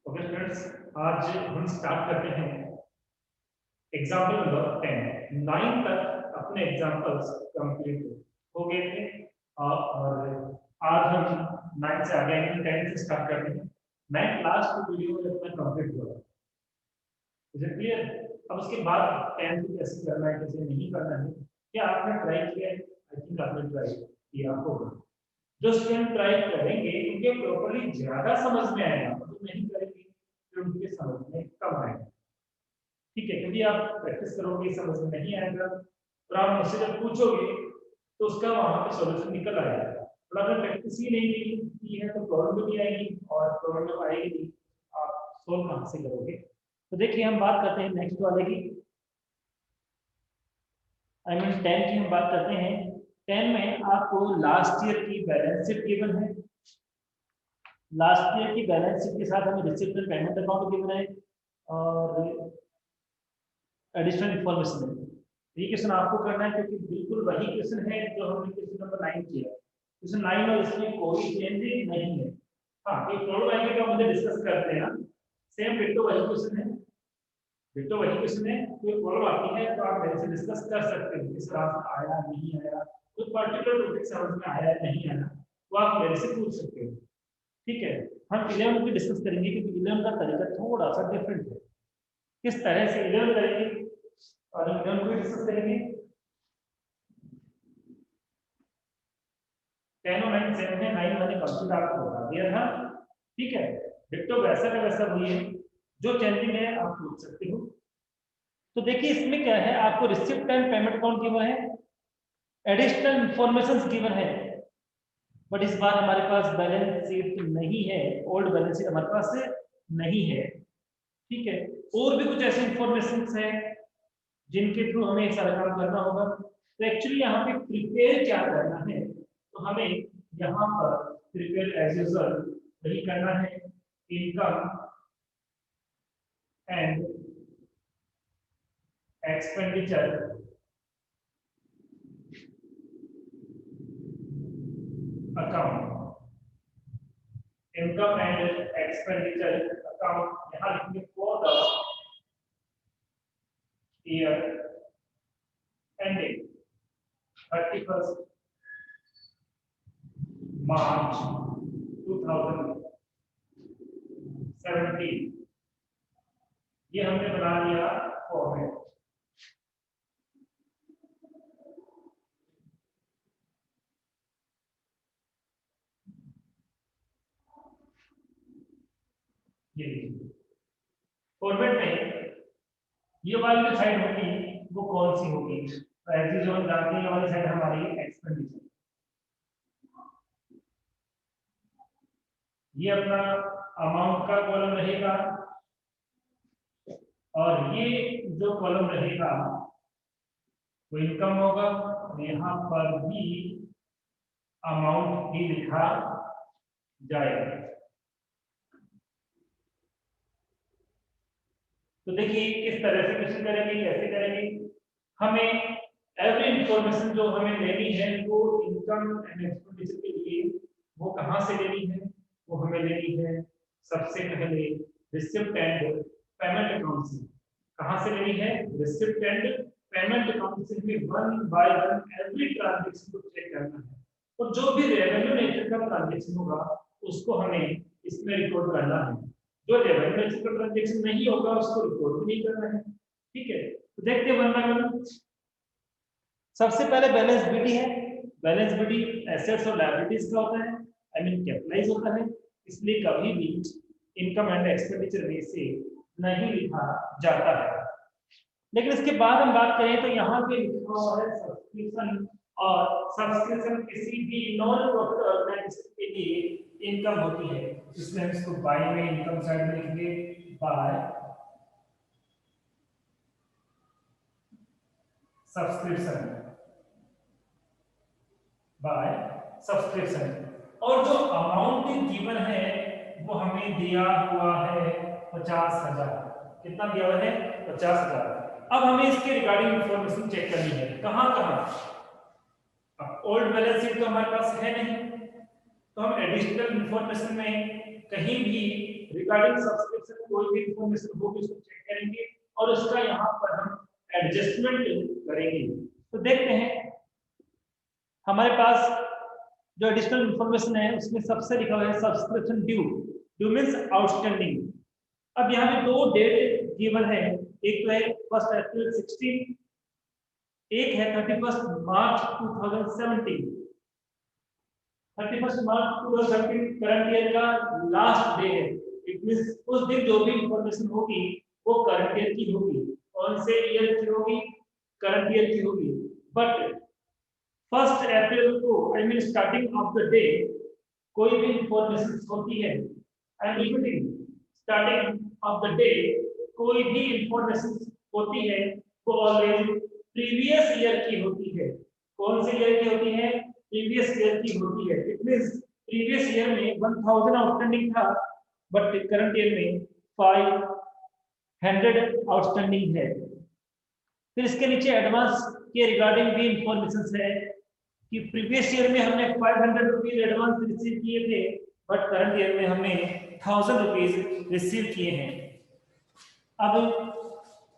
Okay friends, आज हम start करते हैं एग्जाम्पल नंबर 10। 9 तक अपने एग्जाम्पल्स कंप्लीट हो गए थे और आज हम 9 से आगे 10 से स्टार्ट करते हैं। 9 लास्ट वीडियो में अपना कंप्लीट हुआ। Is it clear? अब उसके बाद 10 को कैसे करना है, कैसे नहीं करना है, क्या आपने ट्राई किया है? आई थिंक आपने ट्राई किया होगा। जो स्टूडेंट ट्राई करेंगे उनके प्रॉपर्ली ज्यादा समझ में आएगा, जो नहीं करेंगे फिर उनके समझ में कम आएगा। ठीक है, क्योंकि आप प्रैक्टिस करोगे समझ में नहीं आएगा और आप मुझसे जब पूछोगे तो उसका वहां पे सॉल्यूशन निकल आएगा। और अगर प्रैक्टिस ही नहीं की है तो प्रॉब्लम भी आएगी और प्रॉब्लम जब आएगी नहीं आप सोल्व कहां से करोगे। तो देखिए हम बात करते हैं नेक्स्ट वाले की, आई मीन 10 की हम बात करते हैं। 10 में आपको लास्ट ईयर की बैलेंस शीट गिवन है। लास्ट ईयर की बैलेंस शीट के साथ हमें receipt and payment account given है और एडिशनल इंफॉर्मेशन है। ये क्वेश्चन आपको करना है क्योंकि बिल्कुल वही क्वेश्चन है जो हमने क्वेश्चन नंबर 9 किया। क्वेश्चन 9 में इसमें कोई चेंज नहीं है। हाँ, ये प्रॉब्लम आएगी तो मुझे डिस्कस करते हैं। सेम डिट्टो वही क्वेश्चन है, डिट्टो वही क्वेश्चन है। कोई प्रॉब्लम आती है तो आप मेरे से डिस्कस कर सकते हैं किस तरह से आया नहीं आया, कोई पर्टिकुलर टॉपिक समझ में आया नहीं आया वो आप मेरे से पूछ सकते हो। ठीक है, हम 11 की डिस्कस करेंगे क्योंकि 11 का तरीका थोड़ा सा डिफरेंट है। किस तरह से 11 करेंगे और 11 को डिस्कस करेंगे। 10 और 9 सेम है, 9 मैंने कंप्लीट आपको बता दिया था। ठीक है, डिट्टो वैसा का वैसा वही है, जो चेंजिंग है आप पूछ सकते हो। तो देखिए इसमें क्या है, आपको receipt and payment account given है, एडिशनल इंफॉर्मेशन गिवन है, बट इस बार हमारे पास बैलेंस शीट नहीं है, ओल्ड बैलेंस शीट हमारे पास नहीं है। ठीक है, और भी कुछ ऐसे इंफॉर्मेशन है जिनके थ्रू हमें सारा काम करना होगा। तो एक्चुअली यहाँ पे प्रिपेयर क्या करना है, तो हमें यहाँ पर प्रिपेयर एज यूजुअल वही करना है, income and expenditure account. Income and expenditure account यहाँ लिखेंगे for the year ending 31st March 2017। ये हमने बना लिया फॉर्मेट। ये फॉर्मेट में ये वाली जो साइड होगी वो कौन सी होगी, तो एज जो हम जानते हैं ये वाली साइड हमारी एक्सपेंडिचर। ये अपना अमाउंट का कॉलम रहेगा और ये जो कॉलम रहेगा वो इनकम होगा। यहाँ पर भी अमाउंट ही लिखा जाएगा। तो देखिए किस तरह से क्वेश्चन करेंगे, कैसे करेंगे। हमें एवरी इंफॉर्मेशन जो हमें लेनी है वो इनकम एंड एक्सपेंडिचर के लिए वो कहाँ से लेनी है, वो हमें लेनी है सबसे पहले रिसिप्ट एंड पेमेंट अकाउंट से। कहाँ से लेनी है? रिसिप्ट एंड पेमेंट अकाउंट से हमें one by one every transaction को चेक करना है और जो भी रेवेन्यू नेचर का ट्रांजैक्शन होगा उसको हमें इसमें रिकॉर्ड करना है। जो रेवेन्यू नेचर का ट्रांजैक्शन नहीं होगा उसको रिकॉर्ड भी नहीं करना है। ठीक है, तो देखते हैं वन बाय वन। सबसे पहले बैलेंस बीडी है। बैलेंस बीडी एसेट्स और लायबिलिटीज का होता है, आई मीन कैपिटलाइज होता है, इसलिए कभी भी इनकम एंड एक्सपेंडिचर में से नहीं लिखा जाता है। लेकिन इसके बाद हम बात करें तो यहाँ पे लिखा हुआ है सब्सक्रिप्शन, और सब्सक्रिप्शन किसी भी नॉन प्रॉफिट ऑर्गेनाइजेशन के लिए इनकम होती है, इसलिए हम इसको बाय में इनकम साइड में लिखेंगे, बाय सब्सक्रिप्शन, बाय सब्सक्रिप्शन। और जो अमाउंट गिवन है वो हमें दिया हुआ है 50,000। कितना दिया हुआ है? 50,000। अब हमें इसके रिगार्डिंग इंफॉर्मेशन चेक करनी है, कहां कहां। अब ओल्ड बैलेंस शीट तो हमारे पास है नहीं, तो हम एडिशनल इंफॉर्मेशन में कहीं भी रिगार्डिंग सब्सक्रिप्शन कोई भी इंफॉर्मेशन होगी उसको चेक करेंगे और उसका यहाँ पर हम एडजस्टमेंट करेंगे। तो देखते हैं हमारे पास जो एडिशनल इंफॉर्मेशन है उसमें सबसे लिखा हुआ है subscription due. Due means outstanding. अब यहाँ पे दो डेट गिवन है, एक तो है 1 अप्रैल 16, एक है 31 मार्च 2017। 31 मार्च 2017 करंट ईयर का लास्ट डे है। इट मींस उस दिन जो भी इंफॉर्मेशन होगी वो करंट ईयर की होगी। कौन से ईयर की होगी? करंट ईयर की होगी। बट 1 अप्रैल को I mean starting of the day कोई भी इंफॉर्मेशन होती है, I am repeating, starting of the day कोई भी इंफॉर्मेशन होती है वो ऑलवेज प्रीवियस ईयर की होती है। कौन से ईयर की होती है? प्रीवियस ईयर की होती है। इट मींस प्रीवियस ईयर में 1000 आउटस्टैंडिंग था बट करंट ईयर में 500 आउटस्टैंडिंग है। फिर इसके नीचे एडवांस के रिगार्डिंग भी इंफॉर्मेशन है कि प्रीवियस ईयर में हमने 500 रुपीज एडवांस रिसीव किए थे बट करंट ईयर में हमने 1000 रुपीज रिसीव किए हैं। अब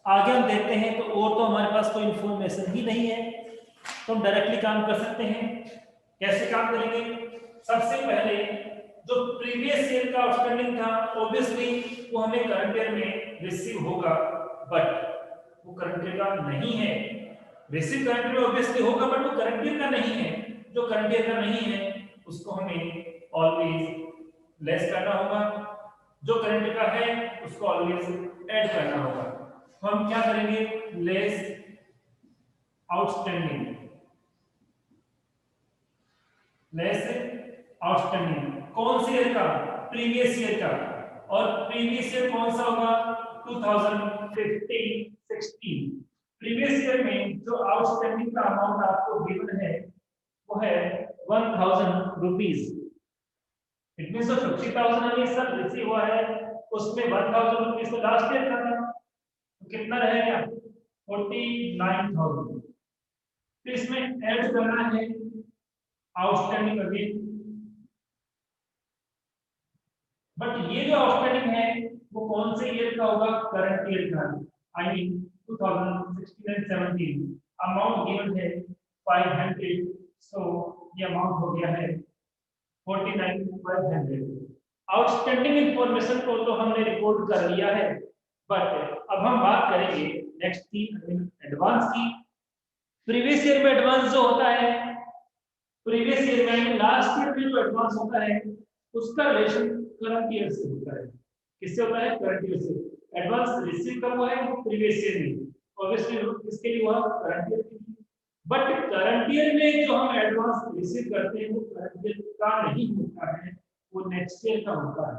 आगे हम देखते हैं तो और तो हमारे पास कोई इंफॉर्मेशन ही नहीं है, तो हम डायरेक्टली काम कर सकते हैं। कैसे काम करेंगे? सबसे पहले जो प्रीवियस ईयर का आउटस्टैंडिंग था ऑब्वियसली वो हमें करंट ईयर में रिसीव होगा बट वो करंट ईयर का नहीं है। रिसीव करंट ईयर में ऑब्वियसली होगा बट वो करंट ईयर का नहीं है। जो करंट ईयर का नहीं है उसको हमें ऑलवेज लेस करना होगा, जो करंट ईयर का है उसको ऑलवेज ऐड करना होगा। तो हम क्या करेंगे? लेस आउटस्टैंडिंग, लेस आउटस्टैंडिंग कौन से ईयर का? प्रीवियस ईयर का। और प्रीवियस ईयर कौन सा होगा? 2015 16। प्रीवियस ईयर में जो आउटस्टैंडिंग का अमाउंट आपको गिवन है वो है 1000 रुपीज। इट मींस तो 50,000 हमें सब रिसीव हुआ है उसमें 1000 रुपीज तो लास्ट ईयर का था, तो कितना रहेगा? 49,000। फिर इसमें ऐड करना है आउटस्टैंडिंग अगेन, बट ये जो आउटस्टैंडिंग है वो कौन से ईयर का होगा? करंट ईयर का, I mean 2016 and 17। Amount given है 500, सो ये अमाउंट हो गया है 49,500। आउटस्टैंडिंग इंफॉर्मेशन को तो हमने रिकॉर्ड कर लिया है बट अब हम बात करेंगे नेक्स्ट की एडवांस की। प्रीवियस ईयर में एडवांस जो होता है, प्रीवियस ईयर में लास्ट ईयर में जो एडवांस होता है उसका रिलेशन करंट ईयर से होता है। किससे होता है? करंट ईयर से। एडवांस रिसीव कब हुआ है? वो प्रीवियस ईयर में, ऑब्वियसली किसके लिए हुआ? करंट ईयर के लिए। बट करंट ईयर में जो हम एडवांस रिसीव करते हैं वो करंट ईयर का नहीं होता है, वो नेक्स्ट ईयर का होता है।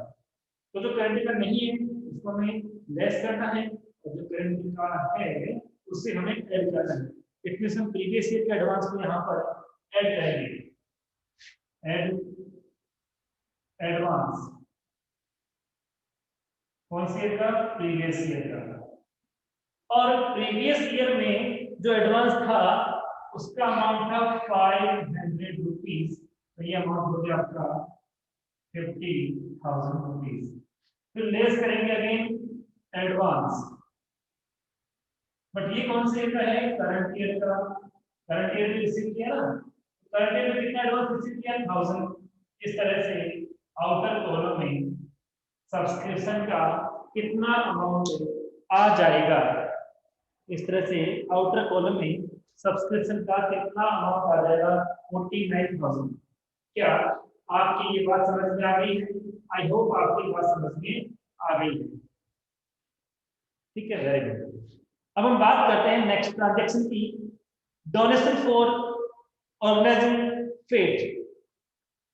तो जो करंट ईयर का नहीं है उसको हमें लेस करना है और जो करंट ईयर का है उससे हमें ऐड करना है। इट मींस हम प्रीवियस ईयर के एडवांस को यहाँ पर ऐड करेंगे। ऐड एडवांस कौन से ईयर का? प्रीवियस ईयर का। और प्रीवियस ईयर में जो एडवांस था उसका अमाउंट था 500 रुपीज, तो ये अमाउंट हो गया आपका 50,000 रुपीज। फिर लेस करेंगे अगेन एडवांस, बट ये कौन से ईयर का है? करंट ईयर का। करंट ईयर में रिसीव किया ना, करंट ईयर में कितना एडवांस रिसीव किया? 1000। इस तरह से आउटर कॉलम में सब्सक्रिप्शन का कितना अमाउंट आ जाएगा, इस तरह से आउटर कॉलम में सब्सक्रिप्शन का कितना अमाउंट आ जाएगा? 49,000। क्या आपकी ये बात समझ में आ गई है? आई होप आपकी बात समझ में आ गई है। ठीक है, वेरी गुड। अब हम बात करते हैं नेक्स्ट ट्रांजैक्शन की, donation for organising fete.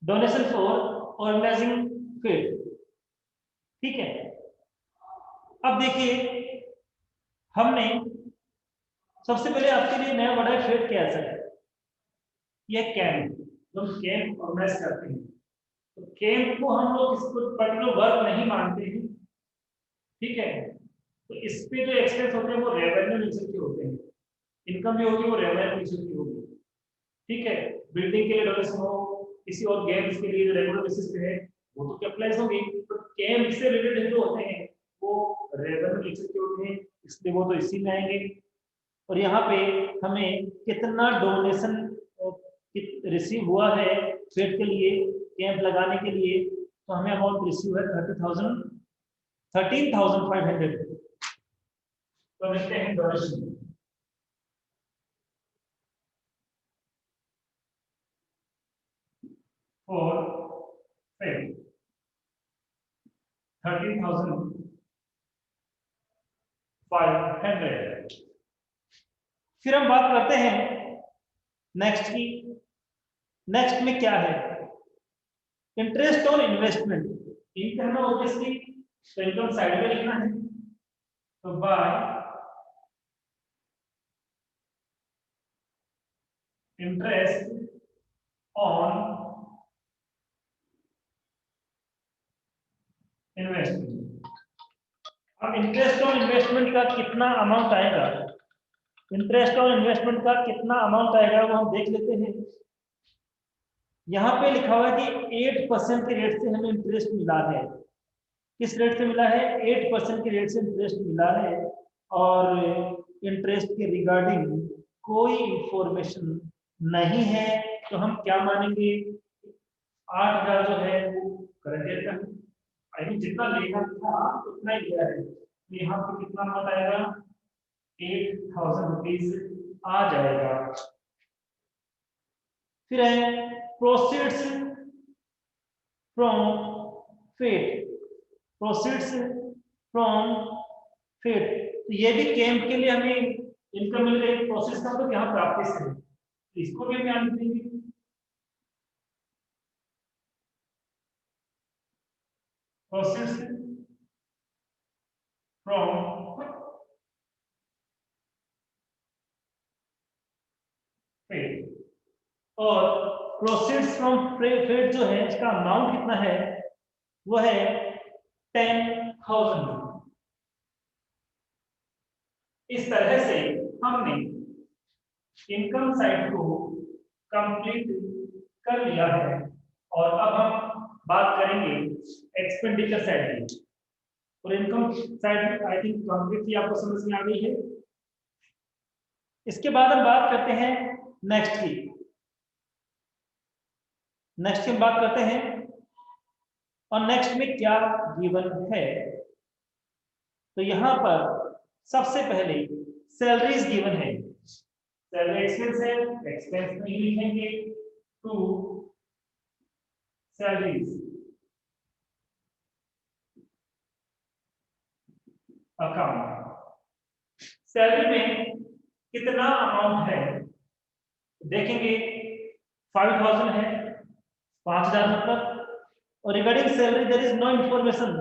Donation for organising fete, ठीक है। अब देखिए हमने सबसे पहले आपके लिए नया वर्ड है फेट। क्या है? ये कैंप, जो कैंप ऑर्गेनाइज करते हैं, तो कैंप को हम लोग इसको पर्टिकुलर वर्क नहीं मानते हैं, ठीक है। तो इस पे जो एक्सपेंस होते हैं वो रेवेन्यू नेचर के होते हैं, इनकम भी होगी वो रेवेन्यू नेचर की होगी, ठीक है। बिल्डिंग के लिए डोनेशन हो, किसी और गेम्स के लिए जो रेगुलर बेसिस पे है वो तो कैपिटलाइज होगी, तो गेम से रिलेटेड जो होते हैं वो रेवेन्यू लिख सकते होते हैं, इसलिए वो तो इसी में आएंगे। और यहाँ पे हमें कितना डोनेशन रिसीव हुआ है फेड के लिए, कैंप लगाने के लिए, तो हमें अमाउंट रिसीव है 13,500। तो लिखते हैं डोनेशन फॉर फेड 13,500। फिर हम बात करते हैं नेक्स्ट की। नेक्स्ट में क्या है, इंटरेस्ट ऑन इन्वेस्टमेंट। इनकम हमें ऑब्वियसली इनकम साइड में लिखना है, तो बाय इंटरेस्ट ऑन इन्वेस्टमेंट। अब इंटरेस्ट ऑन इन्वेस्टमेंट का कितना अमाउंट आएगा, इंटरेस्ट ऑन इन्वेस्टमेंट का कितना अमाउंट आएगा वो हम देख लेते हैं। यहाँ पे लिखा हुआ है कि 8% के रेट से हमें इंटरेस्ट मिला है। किस रेट से मिला है, 8% के रेट से इंटरेस्ट मिला है, और इंटरेस्ट के रिगार्डिंग कोई इंफॉर्मेशन नहीं है, तो हम क्या मानेंगे, 8,000 जो है वो करंट रेट का, आई मीन जितना लेना था उतना ही लिया है, तो यहाँ पे कितना अमाउंट आएगा, 8,000 रुपीज आ जाएगा। फिर है proceeds from fete, proceeds from fete, तो ये भी कैंप के लिए हमें इनकम मिल रही है, प्रोसेस का तो यहाँ प्राप्ति से है, इसको भी ध्यान देंगे। प्रोसीड्स फ्रॉम फेड, और प्रोसीड्स फ्रॉम फेड जो है इसका अमाउंट कितना है, वो है 10,000। इस तरह से हमने इनकम साइड को कंप्लीट कर लिया है, और अब हम बात करेंगे एक्सपेंडिचर साइड की। और income side I think completely आपको समझ में आ गई है। इसके बाद हम बात करते हैं नेक्स्ट की। नेक्स्ट की हम बात करते हैं, और नेक्स्ट में क्या गिवन है, तो यहां पर सबसे पहले सैलरीज गिवन है। सैलरी एक्सपेंस है, एक्सपेंस नहीं लिखेंगे, टू सैलरीज अकाउंट। सैलरी में कितना अमाउंट है देखेंगे, 5,000 है, 5,000 मतलब, और regarding salary there is no information,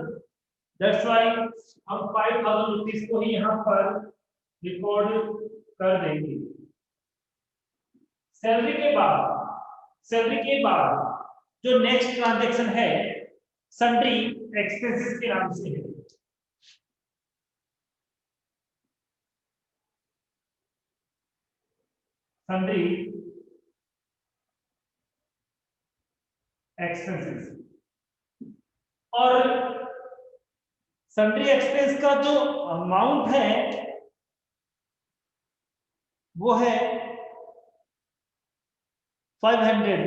that's why हम 5,000 रुपीज को ही यहाँ पर रिकॉर्ड कर देंगे। सैलरी के बाद जो नेक्स्ट ट्रांजैक्शन है सन्ड्री एक्सपेंसेस के नाम से है। सन्ड्री एक्सपेंसेस, और सन्ड्री एक्सपेंस का जो अमाउंट है वो है 500,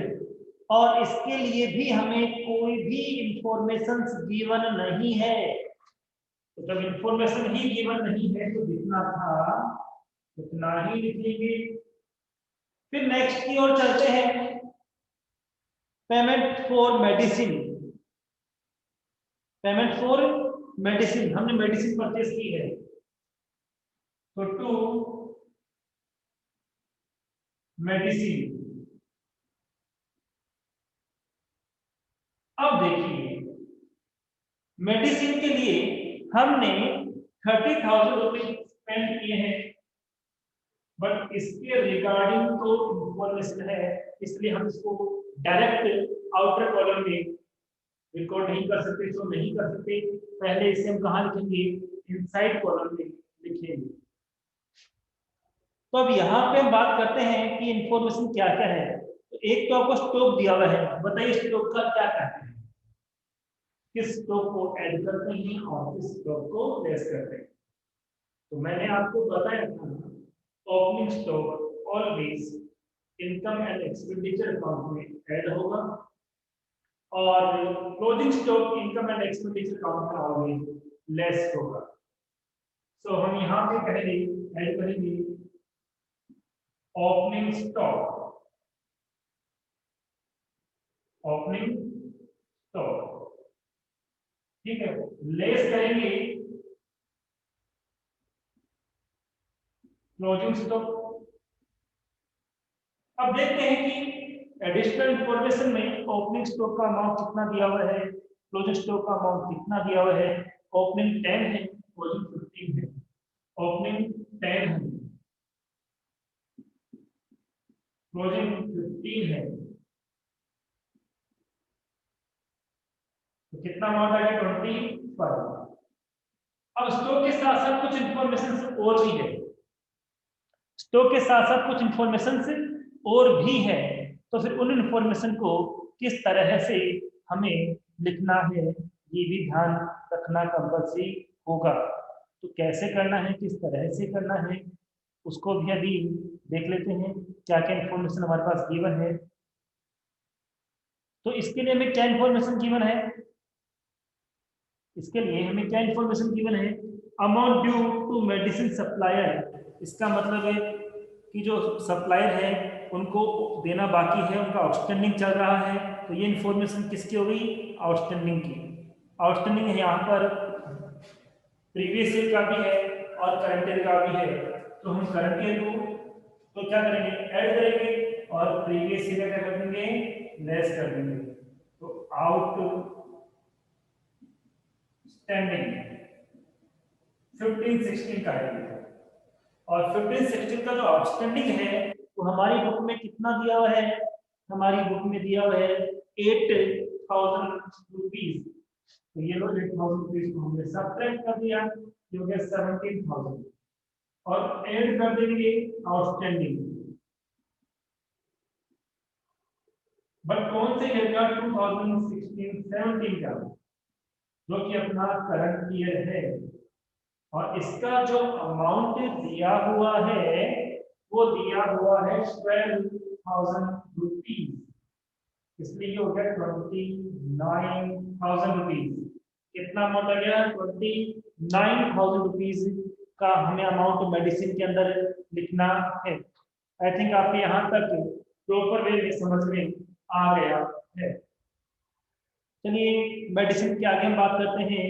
और इसके लिए भी हमें कोई भी इंफॉर्मेशन गिवन नहीं है। तो जब इंफॉर्मेशन ही गिवन नहीं है तो जितना था उतना ही लिखेंगे। फिर नेक्स्ट की ओर चलते हैं, payment for medicine. Payment for medicine, हमने मेडिसिन परचेज की है, तो टू मेडिसिन। अब देखिए मेडिसिन के लिए हमने 30,000 रुपीज स्पेंड किए हैं, बट इसके रिगार्डिंग तो इंफॉर्मेशन है, इसलिए हम इसको डायरेक्ट आउटर कॉलम में रिकॉर्ड नहीं कर सकते, तो नहीं कर सकते, पहले इसे हम कहाँ लिखेंगे, इनसाइड कॉलम में लिखेंगे। तो अब यहाँ पे हम बात करते हैं कि इंफॉर्मेशन क्या क्या है। तो एक तो आपको स्टॉक दिया हुआ है, अब बताइए स्टॉक का क्या कहते हैं, किस स्टॉक को ऐड करते हैं और किस स्टॉक को लेस करते हैं। तो मैंने आपको बताया था opening stock always income and expenditure account में ऐड होगा और closing stock income and expenditure account में ऑलवेज लेस होगा। सो हम यहाँ पे पहले ऐड करेंगे ओपनिंग स्टॉक, ओपनिंग स्टॉक, ठीक है, लेस करेंगे क्लोजिंग स्टॉक। अब देखते हैं कि एडिशनल इंफॉर्मेशन में ओपनिंग स्टॉक का अमाउंट कितना दिया हुआ है, क्लोजिंग स्टॉक का अमाउंट कितना दिया हुआ है। ओपनिंग 10 है, क्लोजिंग 15 है। ओपनिंग 10 है, क्लोजिंग 15 है, तो कितना अमाउंट आ गया 25। अब स्टॉक के साथ साथ कुछ इंफॉर्मेशन और भी है, स्टॉक के साथ साथ कुछ इंफॉर्मेशन और भी है, तो फिर उन इंफॉर्मेशन को किस तरह से हमें लिखना है ये भी ध्यान रखना कंपल्सरी होगा। तो कैसे करना है, किस तरह से करना है, उसको भी अभी देख लेते हैं क्या क्या इंफॉर्मेशन हमारे पास गिवन है। तो इसके लिए हमें क्या इंफॉर्मेशन गिवन है, इसके लिए हमें क्या इंफॉर्मेशन गिवन है, amount due to medicine supplier. इसका मतलब है कि जो सप्लायर है उनको देना बाकी है, उनका आउटस्टैंडिंग चल रहा है, तो ये इंफॉर्मेशन किसकी हो गई, आउटस्टैंडिंग की। आउटस्टैंडिंग है यहाँ पर प्रीवियस ईयर का भी है और करंट ईयर का भी है, तो हम करंट ईयर को तो क्या करेंगे, ऐड करेंगे और प्रीवियस ईयर का क्या कर देंगे, लेस कर देंगे। तो आउटस्टैंडिंग 15-16 का है और 15-16 का जो आउटस्टैंडिंग है तो हमारी बुक में कितना दिया हुआ है, हमारी बुक में दिया हुआ है 8,000 रुपीज। तो ये लो 8,000 रुपीज को हमने सब्ट्रैक्ट कर दिया, ये हो गया 17,000 और ऐड कर देंगे आउटस्टैंडिंग। बट कौन से ईयर का, 2016-17 का, जो कि अपना करंट ईयर है, और इसका जो अमाउंट दिया हुआ है वो दिया हुआ है 12,000 रुपीज, इसलिए ये हो गया 29,000 रुपीज। कितना अमाउंट आ गया, 29,000 रुपीज का हमें अमाउंट मेडिसिन के अंदर लिखना है। आई थिंक आपके यहाँ तक प्रॉपर वे में समझ में आ गया है। चलिए मेडिसिन के आगे हम बात करते हैं।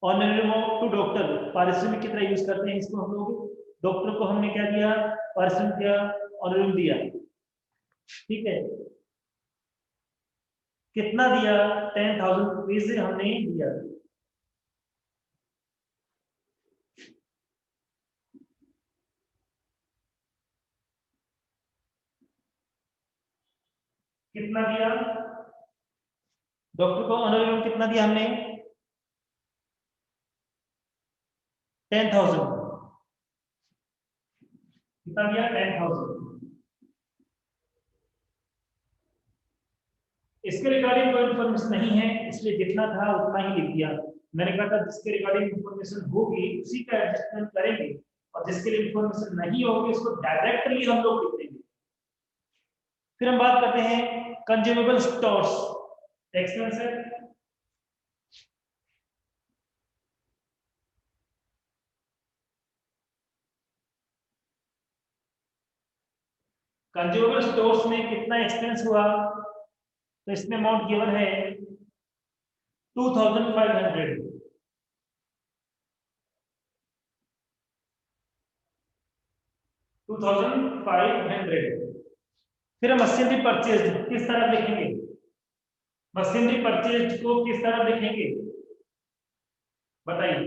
ऑनररी टू डॉक्टर, पारिश्रमिक की तरह यूज करते हैं इसको हम लोग। डॉक्टर को हमने क्या दिया, पारिश्रमिक दिया, ऑनररी दिया, ठीक है। कितना दिया, 10,000 रुपीज हमने दिया। कितना दिया डॉक्टर को, ऑनररी कितना दिया हमने, 10,000। कितना दिया, 10,000। इसके रिगार्डिंग कोई इन्फॉर्मेशन नहीं है, इसलिए जितना था उतना ही लिख दिया। मैंने कहा था जिसके रिगार्डिंग इन्फॉर्मेशन होगी उसी का एडजस्टमेंट करेंगे, और जिसके लिए इन्फॉर्मेशन नहीं होगी उसको डायरेक्टली हम लोग लिख देंगे। फिर हम बात करते हैं कंज्यूमेबल स्टोर्स एक्सपेंस है। कंज्यूमेबल स्टोर्स में कितना एक्सपेंस हुआ, तो इसमें अमाउंट गिवन है 2,500। 2,500। फिर हम मशीनरी परचेज किस तरह लिखेंगे, मशीनरी परचेज को किस तरह लिखेंगे बताइए।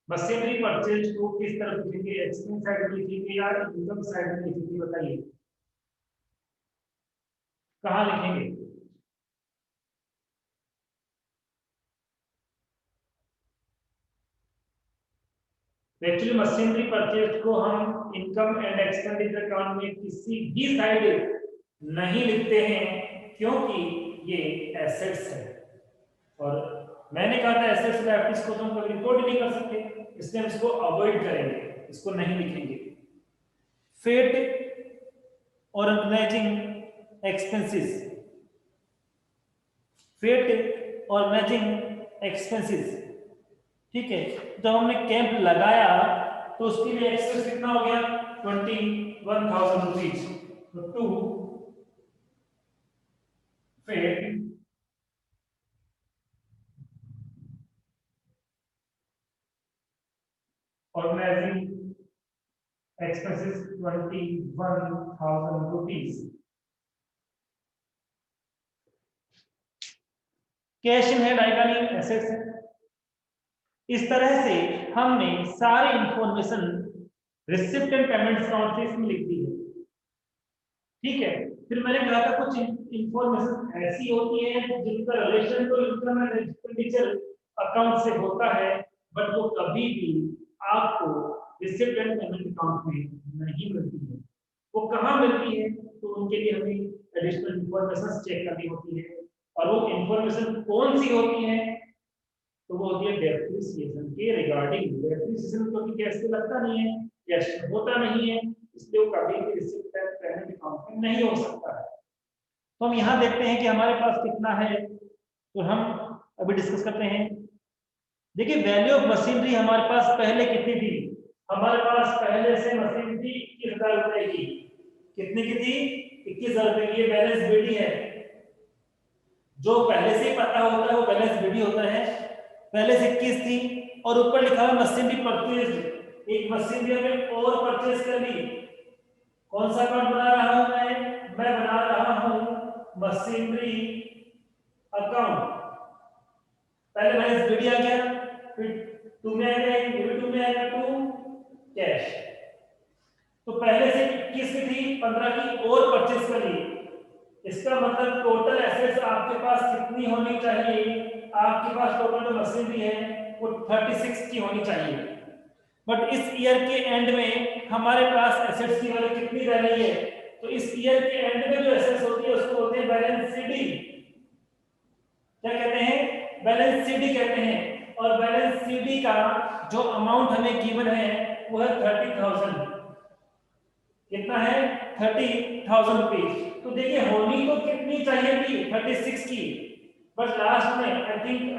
मशीनरी परचेज को किस तरह लिखेंगे, एक्सपेंस साइड में लिखेंगे या इनकम साइड में लिखेंगे बताइए, कहाँ लिखेंगे। एक्चुअली मशीनरी परचेज को हम इनकम एंड एक्सपेंडिचर अकाउंट में किसी भी साइड नहीं लिखते हैं क्योंकि ये एसेट्स है, और मैंने कहा था एसेट्स लायबिलिटीज को तो हम कभी रिपोर्ट ही नहीं कर सकते, इसलिए हम इसको अवॉइड करेंगे, इसको नहीं लिखेंगे। Fete organising expenses, fete organising expenses, ठीक है। जब हमने कैंप लगाया तो उसके लिए एक्सपेंस कितना हो गया, 21,000 रुपीज। तो to fete organising expenses 21,000 rupees। Cash in hand आएगा नहीं, एसेट्स है। इस तरह से हमने सारी information receipt and payment account से इसमें लिख दी है, ठीक है। फिर मैंने कहा था कुछ इंफॉर्मेशन ऐसी होती है जिनका रिलेशन तो इनकम एंड एक्सपेंडिचर अकाउंट से होता है, बट वो कभी भी आपको रिसिप्ट एंड पेमेंट अकाउंट में नहीं मिलती है। वो कहाँ मिलती है, तो उनके लिए हमें एडिशनल इंफॉर्मेशन चेक करनी होती है, और वो इंफॉर्मेशन कौन सी होती है, तो वो होती है डेप्रिसिएशन के रिगार्डिंग। डेप्रिसिएशन क्योंकि कैश पे लगता नहीं है, कैश होता नहीं है, इसलिए वो कभी भी रिसिप्ट एंड पेमेंट अकाउंट में नहीं हो सकता है। तो हम यहाँ देखते हैं कि हमारे पास कितना है, तो हम अभी डिस्कस करते हैं। देखिए वैल्यू ऑफ मशीनरी हमारे पास पहले कितनी थी, हमारे पास पहले से मशीन थी 21,000 रुपए की। कितने की थी, 21,000 रुपए की। ये बैलेंस बीडी है, जो पहले से ही पता होता है वो बैलेंस बीडी होता है। पहले से 21 थी और ऊपर लिखा हुआ मशीनरी परचेज, एक मशीनरी हमने और परचेज कर ली। कौन सा अकाउंट बना रहा हूं मैं बना रहा हूं मशीनरी अकाउंट। पहले बैलेंस बीडी आ गया, फिर टू में आएगा, टू में आएगा टू कैश। तो पहले से 21 की थी, 15 की और परचेज कर ली। इसका मतलब टोटल एसेट्स आपके पास कितनी होनी चाहिए, आपके पास टोटल जो मशीनरी है वो 36 की होनी चाहिए। बट इस ईयर के एंड में हमारे पास एसेट्स की वैल्यू कितनी रह रही है, तो इस ईयर के एंड में जो एसेट्स होती है उसको बोलते हैं बैलेंस सीडी। क्या कहते हैं, बैलेंस सीडी कहते हैं। और बैलेंस सीडी का जो अमाउंट हमें गिवन है वो है 30,000। कितना है, 30,000 रुपीज। तो देखिए होनी तो कितनी चाहिए थी, 36 की, बट लास्ट में I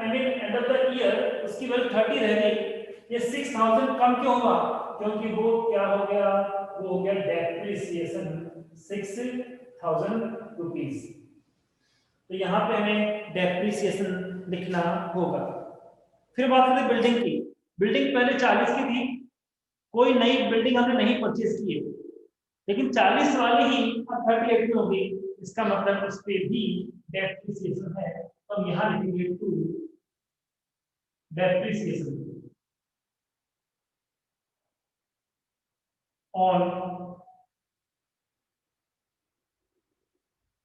mean end of the year उसकी वैल्यू 30 रह गई। ये 6,000 कम क्यों हुआ, क्योंकि वो क्या हो गया, वो हो गया डेप्रिसिएशन 6,000 रुपीज। तो यहाँ पे हमें डेप्रिसिएशन लिखना होगा। फिर बात करते हैं बिल्डिंग की। बिल्डिंग पहले 40 की थी, कोई नई बिल्डिंग हमने नहीं परचेज की है, लेकिन 40 वाली ही अब 38 में होगी। इसका मतलब उस पर भी डेप्रिसिएशन है, तो हम यहाँ लिखेंगे to depreciation on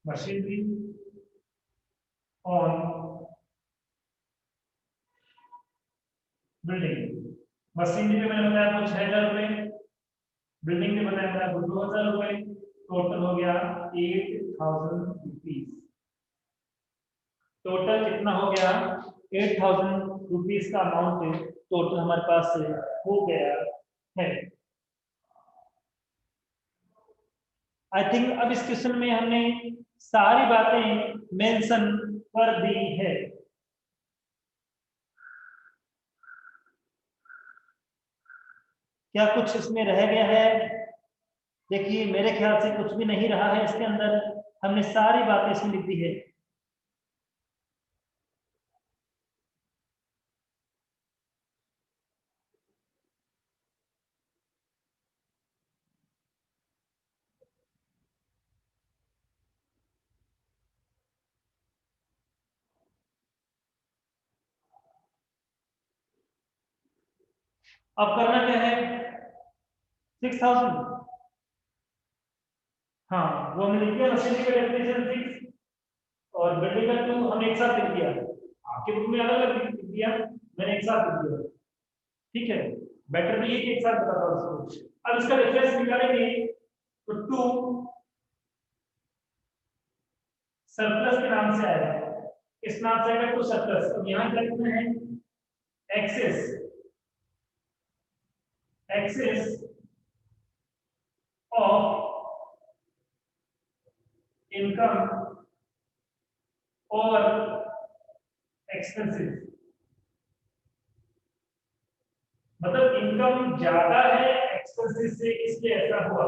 machinery on building. Machinery में मैंने बताया कुछ 6,000 रुपए, बिल्डिंग में बताया 2,000 रुपए, टोटल हो गया 8,000 रुपीज। टोटल कितना हो गया, 8,000 रुपीज का अमाउंट टोटल हमारे पास हो गया है। आई थिंक अब इस क्वेश्चन में हमने सारी बातें मेंशन कर दी है। क्या कुछ इसमें रह गया है, देखिए मेरे ख्याल से कुछ भी नहीं रहा है इसके अंदर, हमने सारी बातें इसमें लिख दी है। अब करना क्या है, 6,000, हाँ वो हमने लिख दिया, मशीनरी का डेफिनेशन 6 और बिल्डिंग का 2 हमने एक साथ लिख दिया। आपके बुक में अलग अलग लिख दिया, मैंने एक साथ लिख दिया, ठीक है। बेटर भी है कि एक साथ बताता हूं उसको। अब इसका डिफरेंस निकालेंगे, तो 2 सरप्लस के नाम से आएगा, इस नाम से आएगा टू सरप्लस। अब यहाँ क्या लिखना है, एक्सेस, एक्सेस ऑफ इनकम और एक्सपेंसेस, मतलब इनकम ज्यादा है एक्सपेंसेस से, इसलिए ऐसा हुआ।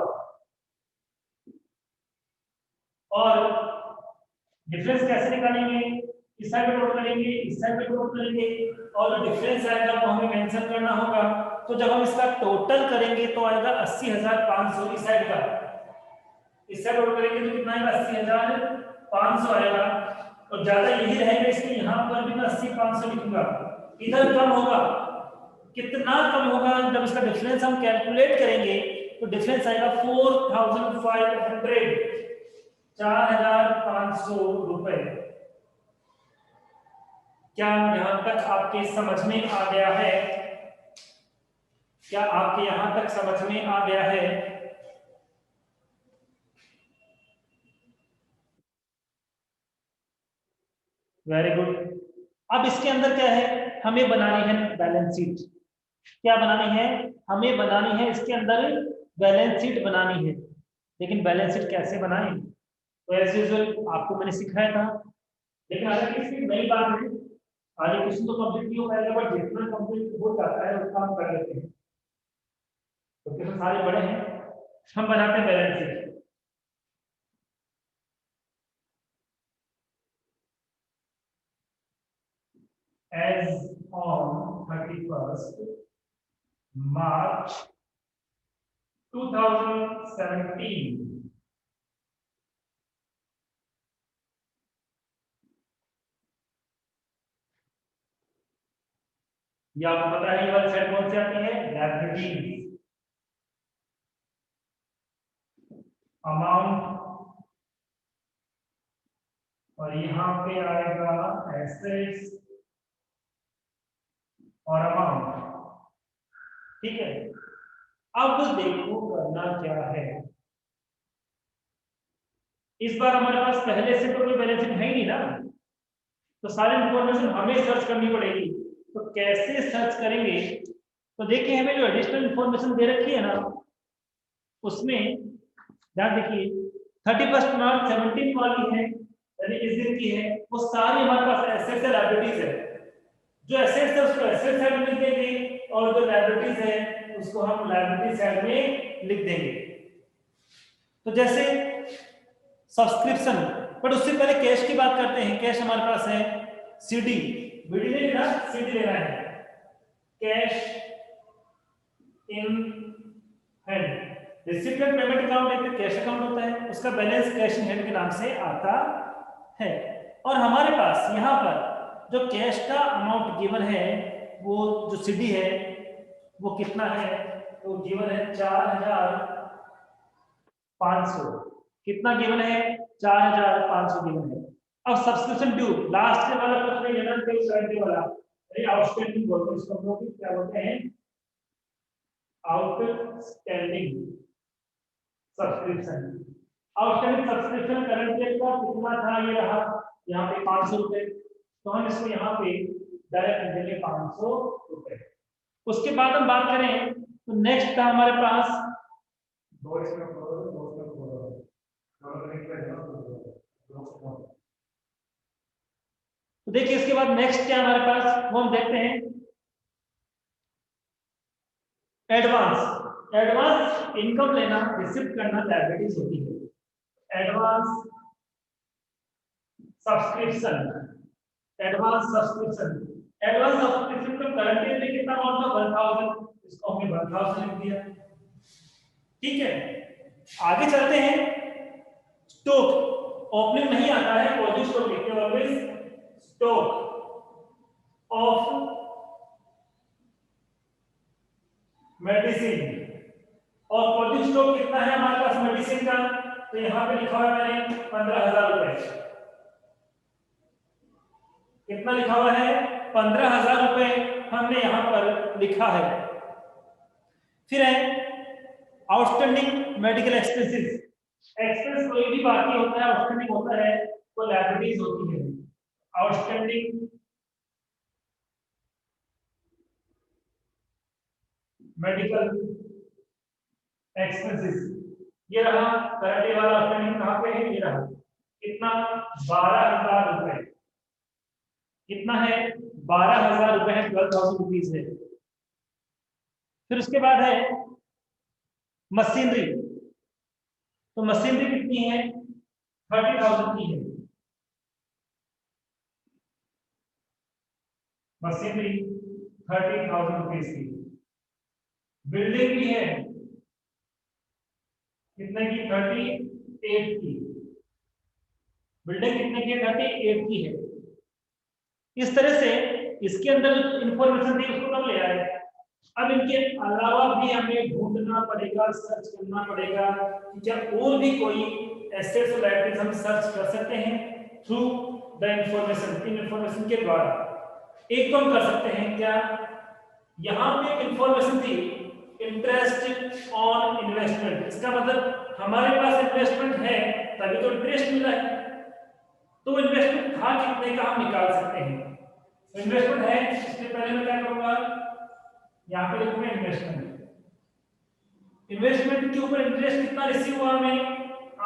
और डिफरेंस कैसे निकालेंगे, इस साइड पे प्लॉट करेंगे, इस साइड पे प्लॉट करेंगे, और डिफरेंस आएगा वो हमें मेंशन करना होगा। तो जब हम इसका टोटल करेंगे तो आएगा 80,500 इस साइड का, इस साइड प्लॉट करेंगे तो कितना आएगा 80,500 आएगा। और ज्यादा यही रहेगा इसलिए यहाँ पर भी मैं 80,500 लिखूंगा। इधर कम होगा, कितना कम होगा, जब इसका डिफरेंस हम कैलकुलेट करेंगे तो डिफरेंस आएगा 4,500, 4,500 रुपए। क्या यहां तक आपके समझ में आ गया है? क्या आपके यहां तक समझ में आ गया है? Very good. अब इसके अंदर क्या है, हमें बनानी है बैलेंस शीट। क्या बनानी है, हमें बनानी है इसके अंदर बैलेंस शीट बनानी है। लेकिन बैलेंस शीट कैसे बनाएं, तो एज यूजुअल आपको मैंने सिखाया था। लेकिन अगर इसकी नई बात है, आगे क्वेश्चन तो कंप्लीट नहीं हो पाएगा, बट जितना कंप्लीट हो जाता है उतना हम कर लेते हैं, तो क्वेश्चन सारे बड़े हैं। हम बनाते हैं balance sheet. As on 31st March 2017, ये आपको पता है, ये वाली साइड कौन सी आती है, लायबिलिटीज। अमाउंट, और यहाँ पे आएगा एसेट्स और अमाउंट। ठीक है, अब देखो करना क्या है। इस बार हमारे पास पहले से तो कोई बैलेंस शीट है ही नहीं ना, तो सारी इंफॉर्मेशन हमें सर्च करनी पड़ेगी। तो कैसे सर्च करेंगे, तो देखिए हमें जो एडिशनल इंफॉर्मेशन दे रखी है ना, उसमें ध्यान देखिए 31 मार्च 17 वाली है, यानी इस दिन की है, वो सारी हमारे पास एसेट्स और लायबिलिटीज है। जो एसेट्स है उसको एसेट साइड में लिख देंगे, और जो लायबिलिटीज है उसको हम लायबिलिटी साइड में लिख देंगे। तो जैसे सब्सक्रिप्शन, बट उससे पहले कैश की बात करते हैं। कैश हमारे पास है सीडी, बीडी नहीं लेना, सीडी लेना है। Cash in hand, recipient payment account एक कैश अकाउंट होता है, उसका बैलेंस कैश इन हैंड के नाम से आता है। और हमारे पास यहाँ पर जो कैश का अमाउंट गिवन है, वो जो सीडी है वो कितना है, तो गिवन है 4,500। कितना गिवन है, 4,500 गिवन है। अब सब्सक्रिप्शन ड्यू, लास्ट के वाला कुछ नहीं लेना, कोई करंट वाला, अरे आउटस्टैंडिंग बोलते हैं इसको, हम लोग क्या बोलते हैं, outstanding subscription. Outstanding subscription current date का कितना था, ये रहा यहाँ पे 500 रुपए, तो हम इसको यहाँ पे डायरेक्ट लिख देंगे 500 रुपए। उसके बाद हम बात करें तो नेक्स्ट था हमारे पास दो, इसमें तो देखिए इसके बाद नेक्स्ट क्या हमारे पास, वो हम देखते हैं एडवांस। एडवांस इनकम लेना, रिसीव करना लायबिलिटीज होती है। Advance subscription, advance subscription, advance subscription का करंट डेट कितना अमाउंट था, 1000, इसको हमने 1000 लिख दिया। ठीक है, आगे चलते हैं। स्टॉक, ओपनिंग नहीं आता है, क्लोजिंग स्टॉक लिखते हैं ऑलवेज। स्टॉक ऑफ मेडिसिन, और क्लोजिंग स्टॉक कितना है हमारे पास मेडिसिन का, तो यहां पे लिखा हुआ है मैंने 15,000 रुपए। कितना लिखा हुआ है, 15,000 रुपए हमने यहां पर लिखा है। फिर है आउटस्टैंडिंग मेडिकल एक्सपेंसेस। एक्सपेंस कोई भी बाकी होता है आउटस्टैंडिंग होता है, वो लायबिलिटीज होती है। आउटस्टैंडिंग मेडिकल एक्सपेंसेस, ये रहा करंट वाला आउटस्टैंडिंग कहाँ पे है, ये रहा कितना 12,000 रुपए, कितना है 12,000 रुपए है, 12,000 रुपीज है। फिर उसके बाद है मशीनरी, तो मशीनरी कितनी है 30,000 की है, मशीनरी 30,000 रुपीज की। बिल्डिंग भी है कितने की 38 की, बिल्डिंग कितने की 38 की है। इस तरह से इसके अंदर जो इंफॉर्मेशन थी उसको कब ले आए। अब इनके अलावा भी हमें ढूंढना पड़ेगा, सर्च करना पड़ेगा कि क्या और भी कोई एसेट्स और लायबिलिटीज हम सर्च कर सकते हैं through the information, in information के द्वारा। एक तो हम कर सकते हैं क्या, यहाँ पे एक इंफॉर्मेशन थी इंटरेस्ट ऑन इन्वेस्टमेंट, इसका मतलब हमारे पास इन्वेस्टमेंट है तभी तो इंटरेस्ट मिला है, तो इन्वेस्टमेंट था कितने का हम निकाल सकते हैं। इन्वेस्टमेंट है, इससे पहले मैं क्या करूंगा, यहाँ पे लिखूंगा इन्वेस्टमेंट, इन्वेस्टमेंट के ऊपर इंटरेस्ट कितना रिसीव हुआ हमें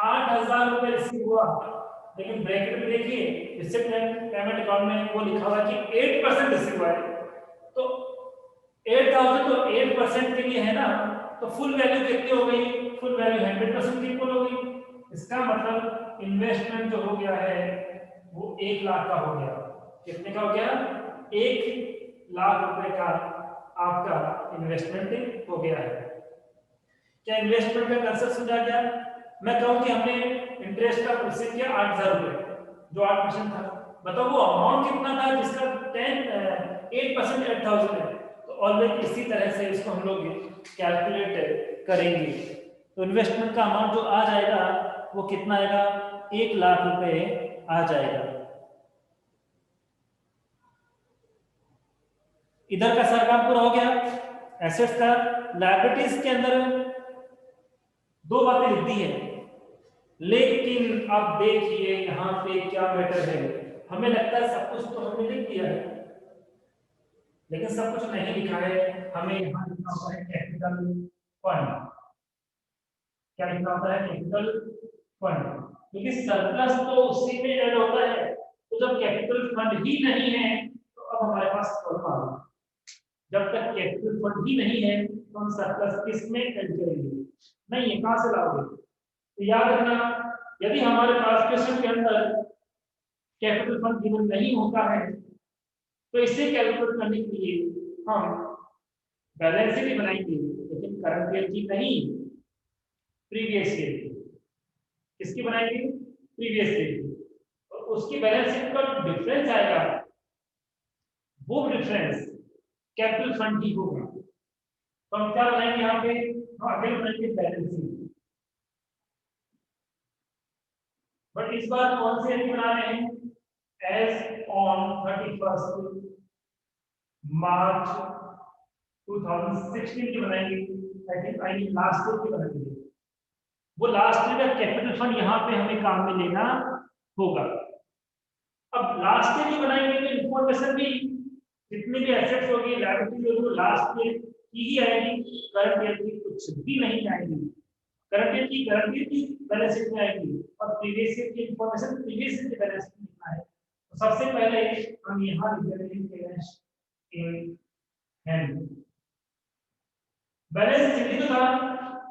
8,000 रुपए रिसीव हुआ, लेकिन ब्रैकेट में देखिए इससे पेमेंट अकाउंट में वो लिखा हुआ कि 8% रिसीव हुआ है, तो 8,000 तो 8% के लिए है ना, तो फुल वैल्यू कितनी हो गई, फुल वैल्यू 100% की इक्वल हो गई। इसका मतलब इन्वेस्टमेंट जो हो गया है वो 1 लाख का हो गया। कितने का हो गया, 1 लाख रुपए का आपका इन्वेस्टमेंट हो गया है। क्या इन्वेस्टमेंट का कंसेप्ट समझा गया। मैं कहूं कि हमने इंटरेस्ट का रिसीव किया 8,000 रुपए, जो 8% था, बताओ वो अमाउंट कितना था जिसका 8% 8,000 है, तो ऑलवेज इसी तरह से इसको हम लोग कैलकुलेट करेंगे। तो इन्वेस्टमेंट का अमाउंट जो आ जाएगा वो कितना आएगा, 1 लाख रुपए आ जाएगा। इधर का सारा काम पूरा हो गया एसेट्स का। लायबिलिटीज के अंदर 2 बातें लिख दी है, लेकिन अब देखिए यहाँ पे क्या मैटर है। हमें लगता है सब कुछ तो हमने लिख दिया है, लेकिन सब कुछ नहीं लिखा है। हमें यहाँ लिखना होता है कैपिटल फंड। क्या लिखना होता है, कैपिटल फंड, क्योंकि सरप्लस तो उसी में ऐड होता है। तो जब कैपिटल फंड ही नहीं है तो अब हमारे पास प्रॉब्लम आ गई। जब तक कैपिटल फंड ही नहीं है तो हम सरप्लस किस में ऐड करेंगे, नहीं है, कहां से लाओगे। तो याद रखना, यदि हमारे पास क्वेश्चन के अंदर कैपिटल फंड गिवन नहीं होता है तो इसे कैलकुलेट करने के लिए हम बैलेंस शीट भी बनाएंगे, लेकिन करंट ईयर की नहीं, प्रीवियस ईयर की। किसकी बनाएंगे, प्रीवियस ईयर की। और उसकी बैलेंस शीट का डिफरेंस आएगा, वो डिफरेंस कैपिटल फंड ही होगा। तो हम क्या बनाएंगे यहाँ पे, हम अगेन बनाएंगे बैलेंस शीट। बट इस बार कौन से एंट्री बना रहे हैं, एज ऑन 31 मार्च 2016 की बनाएंगे। आई थिंक लास्ट ईयर की बनाएंगे। वो लास्ट ईयर का कैपिटल फंड यहाँ पे हमें काम में लेना होगा। अब लास्ट ईयर की बनाएंगे तो इंफॉर्मेशन भी, जितनी भी एसेट्स होगी, लायबिलिटी होगी, वो लास्ट ईयर की ही आएगी, करंट ईयर की कुछ भी नहीं आएगी। करंट ईयर की बैलेंस शीट में आएगी, और प्रीवियस ईयर की इंफॉर्मेशन प्रीवियस ईयर की बैलेंस शीट में लिखना है। तो सबसे पहले हम यहाँ लिख देते हैं cash in hand. Balance sheet जो था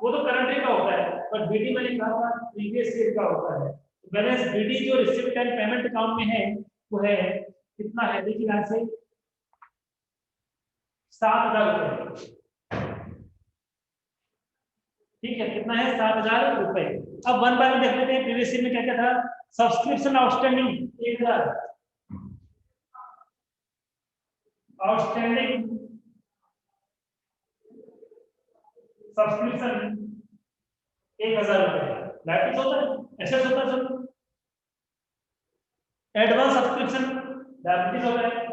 वो तो करंट ईयर का होता है, पर बीडी में लिखा हुआ प्रीवियस ईयर का होता है। तो बैलेंस बीडी जो रिसिप्ट एंड पेमेंट अकाउंट में है वो है कितना है, देखिए यहां से 7,000 रुपए। ठीक है, कितना है 7,000 रुपए। अब वन बाय वन देख लेते हैं, प्रीवियस ईयर में क्या क्या था। सब्सक्रिप्शन आउटस्टैंडिंग 1,000, आउटस्टैंडिंग सब्सक्रिप्शन 1,000 रुपए। लाइटिस होता है, एसेट्स होता है सब। एडवांस सब्सक्रिप्शन लाइटिस होता है,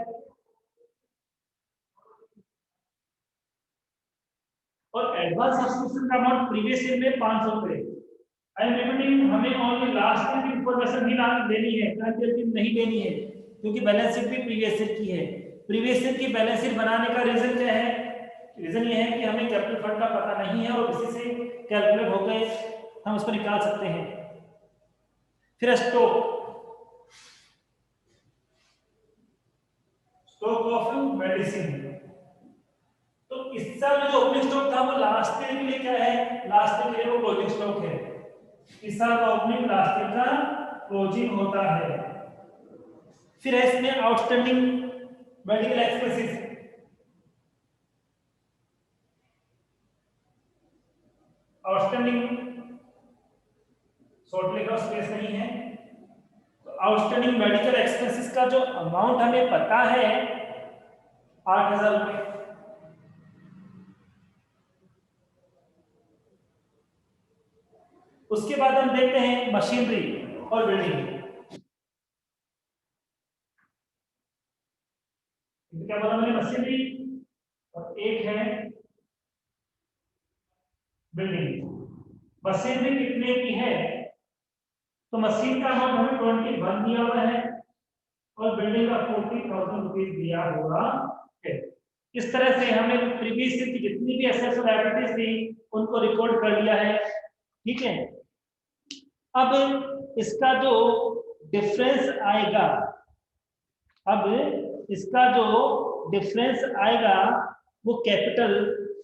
और एडवांस सब्सक्रिप्शन का अमाउंट प्रीवियस ईयर में 500 रुपए। आई एम रिपीटिंग, हमें ओनली लास्ट ईयर की इंफॉर्मेशन ही लेनी है, करंट ईयर की नहीं लेनी है, क्योंकि बैलेंस शीट भी प्रीवियस ईयर की है। प्रीवियस ईयर की बैलेंस शीट बनाने का रीजन क्या है? रीजन ये है कि हमें कैपिटल फंड का पता नहीं है और इसी से कैलकुलेट होकर हम उसको निकाल सकते हैं। फिर स्टॉक ऑफ मेडिसिन। तो इस साल जो ओपनिंग स्टॉक था वो लास्ट ईयर के लिए क्या है? लास्ट ईयर के लिए वो क्लोजिंग स्टॉक है। इस साल का ओपनिंग लास्ट ईयर का क्लोजिंग होता है। फिर है इसमें outstanding medical expenses. Outstanding short लिखा स्पेस नहीं है, तो आउटस्टैंडिंग मेडिकल एक्सपेंसेस का जो अमाउंट हमें पता है 8,000 रुपए। उसके बाद हम देखते हैं मशीनरी और बिल्डिंग। क्या बोला मैंने? मशीनरी और एक है बिल्डिंग। मशीनरी कितने की है? तो मशीन का अमाउंट हमें 21 दिया हुआ है और बिल्डिंग का 40,000 रुपीज दिया हुआ है। इस तरह से हमने प्रीवियस ईयर की जितनी भी एसेट्स और लायबिलिटीज थी उनको रिकॉर्ड कर लिया है। ठीक है, अब इसका जो डिफरेंस आएगा, अब इसका जो डिफरेंस आएगा वो कैपिटल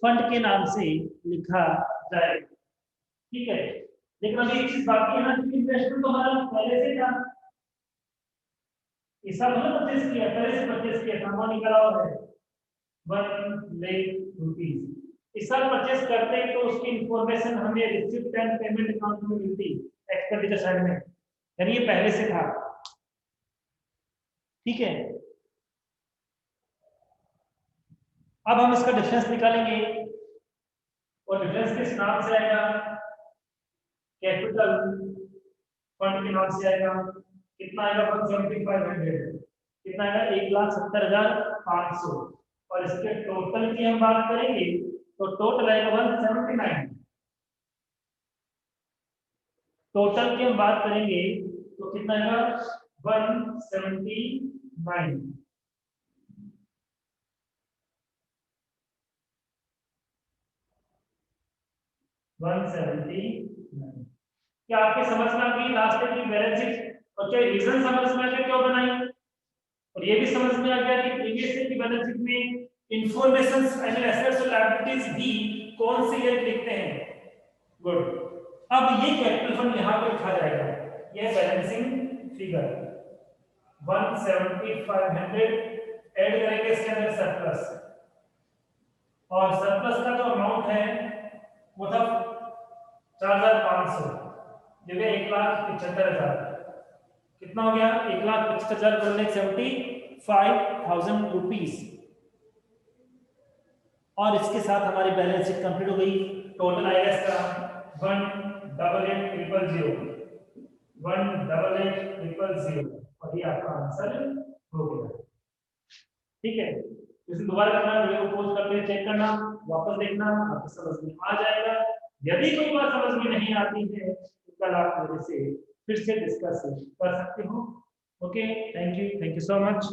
फंड के नाम से लिखा जाएगा। ठीक है, लेकिन अभी एक चीज बाकी है ना, इन्वेस्टमेंट तो हमारा पहले से था, ये सब हमने परचेस किया, पहले से परचेस किया था, वो निकला हुआ है 1 लाख रुपीस। इस साल परचेस करते हैं तो उसकी इंफॉर्मेशन हमें रिसिप्ट एंड पेमेंट अकाउंट में मिलती है एक्सपेंडिचर साइड में, यानी ये पहले से था। ठीक है, अब हम इसका डिफरेंस निकालेंगे और डिफरेंस किस नाम से आएगा? कैपिटल फंड के नाम से आएगा। कितना आएगा? 175,000। कितना आएगा? 1,70,500। और इसके टोटल की हम बात करेंगे तो टोटल आएगा 179। टोटल की हम बात करेंगे तो कितना आएगा? 179। क्या आपके समझ में आ गई लास्ट की बैलेंस शीट? और क्या रीजन समझ में आ गया क्यों बनाई? और ये भी समझ में आ गया कि प्रीवियस ईयर की बैलेंस शीट में इंफॉर्मेशन एंड एसेट्स और लायबिलिटीज भी कौन से ईयर लिखते हैं। गुड। अब ये कैपिटल फंड यहां पर लिखा जाएगा, ये बैलेंसिंग फिगर 17500 ऐड करेंगे इसके अंदर सरप्लस, और सरप्लस का जो अमाउंट है वो था 4,500, जगह 1,75,000। कितना हो गया? 1,75,000 रुपीज। और इसके साथ हमारी बैलेंस शीट कंप्लीट हो गई। टोटल आएगा इसका 1,88,000, 1,88,000, और ये आपका आंसर हो गया। ठीक है, इसे दोबारा करना, वीडियो को पॉज करके चेक करना, वापस देखना, आपको समझ में आ जाएगा। यदि कोई बात समझ में नहीं आती है तो कल आप मेरे से फिर से डिस्कस कर सकते हो। Okay, thank you so much.